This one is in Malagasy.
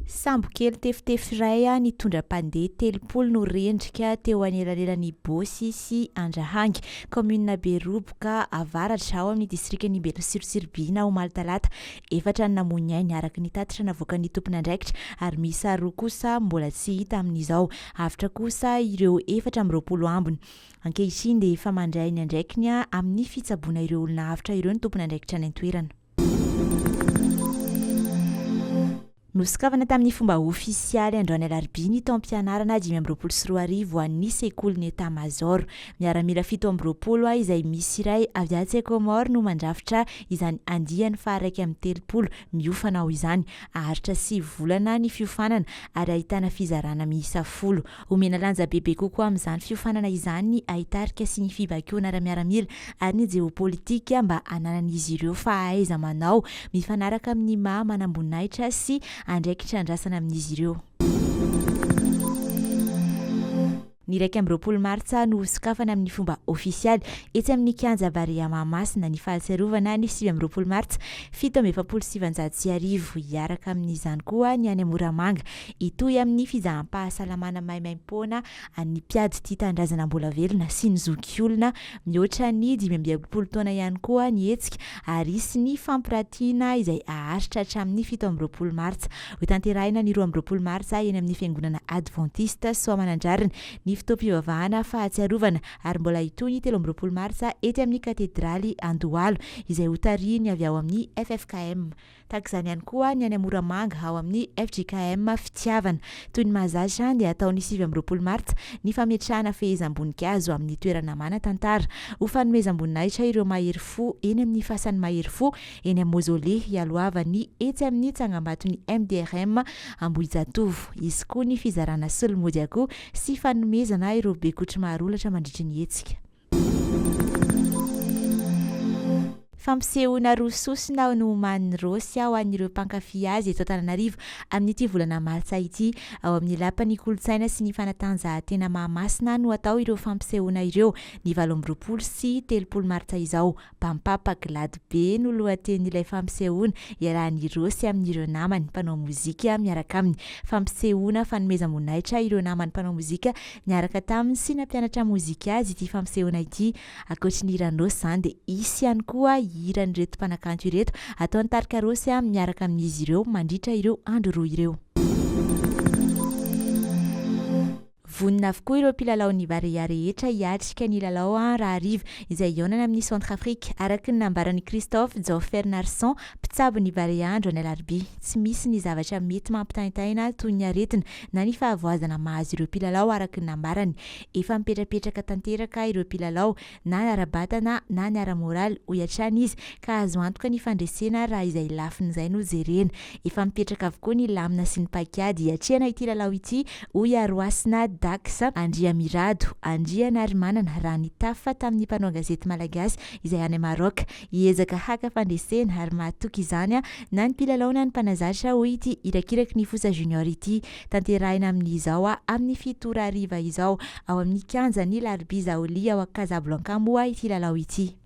Sambokely tefitefiray nitondra mpandeha 30 no rendrika teo anelanelan'ny Bosy sy Andrahangy, commune Belo avaratra ao amin'ny distrikt'ny Belo Tsiribihina ao Maltalata, efatra namoy ainy araka ny tatitra navoakan'ny tompona Raikitra ary misy 2 kosa mbola tsy hita amin'izao. Avatra kosa ireo 40 ambiny. Ankehitriny dia efa mandray ny andraikiny amin'ny fitsaboana ireo olona avatra ireo ny tompona Raikitra ny antoerana. Nosokafana tamin'ny fomba ofisialy androany alarobia ny taompianarana 524 an'ny sekolin'ny Etamazaoron'ireo miaramila 720 izay misy iray avy Atsekomor no mandrafitra izany andiany faharaiky amin'ny 30 miofana ao izany. Aharitra 9 volana ny fiofanana ary ahitana fizarana miisa 10. Omena lanja bebe kokoa amin'izany fiofanana izany ny tarika sy ny fibakiona miaramila ary ny jeopolitika mba ananan'izy ireo fahaiza manao mifanaraka amin'ny manamboninaitra sy andraikitra andrasana amin'izy ireo. Ny 20 Martsa Nosokafana amin'ny fomba ofisialy etsy amin'ny kianja Barea Mamasina ny fahatsiarovana ny 20 Martsa 7,750 iaraka amin'izany koa ny any Moramanga itoy amin'ny fizaham-pahasalamana maimaim-pona any mpiady tia tandrazana mbola velona sy ny zoky olona mihoatra ny 12 taona ihany koa ny hetsika ary sy ny fampiratiana izay aharitra hatramin'ny 17 Martsa hotanterahina ny 12 Martsa eny amin'ny fiangonana Adventista Soamanandrariny ny fitoam-pivavahana fahatsiarovana ary mbola itoy ny 13 Martsa ety amin'ny katedraly Andohalo izay hotariny avy ao amin'ny FFKM. Takizany ihany koa ny any Moramanga ao amin'ny FGKM fitiavana. Toy ny mahazatra dia ataon'ny 17 Martsa ny fametrahana fehezam-boninkazo amin'ny toerana mana-tantara ho fanomezam-boninahitra ireo mahery fo eny amin'ny fasan'ny mahery fo eny amin'ny mozole hialoavany etsy amin'ny tsangambaton'ny MDRM Ambohijatovo. Izy koa ny fizarana solomodiako sy fanomezana ireo bekotry maharolatra mandritry ny hetsika. Fampisehoana Rossy no man'ny Rossy ao an'ireo mpankafy azy eto Antananarivo amin'ity volana Martsa ity. Ao amin'ny lapan'ny kolotsaina sy ny fanatanjahantena Mahamasina no atao ireo fampisehoana ireo ny 20 sy 30 Martsa izao. Bapampa Glady be no lohatenin'ilay fampisehoana iarahan'ny Rossy amin'ireo namany mpanao mozika miaraka amin'ny fampisehoana fanomezam-boninahitra ireo namany mpanao mozika niaraka taminy sy nampianatra mozika azy ity fampisehoana ity. Ankoatry ny hiran'Rossy izany dia isy ihany koa hiran'ireto mpanakanto ireto ataon'ny tarika Rossy miaraka amin'izy ireo mandritra ireo andro roa ireo. Vonona avokoa ireo mpilalaon'ny Barea rehetra hiatrika ny lalao raha hariva izay ionana amin'ny Centrafrika araka ny nambaran'ny Christophe Narson mpitsabo ny Barea androany alarobia. Tsy misy ny zavatra mety mampitaintaina toy ny aretina na ny fahavoazana mahazo ireo mpilalao araka ny nambarany. Efa mipetrapetraka tanteraka ireo mpilalao na ny ara-batana na ny ara-moraly ho iatrany izy ka azo antoka ny fandresena raha izay lafin'izay no jerena. Efa mipetraka avokoa ny lamina sy ny pakiady hiatrehana ity lalao ity ho iaroasina Daksa, Andria Mirado, Andria Narimanana raha ny tafa tamin'ny mpanao gazety malagasy izay any Maroc hiezaka haka fandresena ary mahatoky izany na ny mpilalao na ny mpanazatra ho ity irakiraky ny fosa junior ity tanterahina amin'izao amin'ny 7 hariva izao ao amin'ny kianja ny Larbiza Oli ao Casablanca moa ity lalao ity.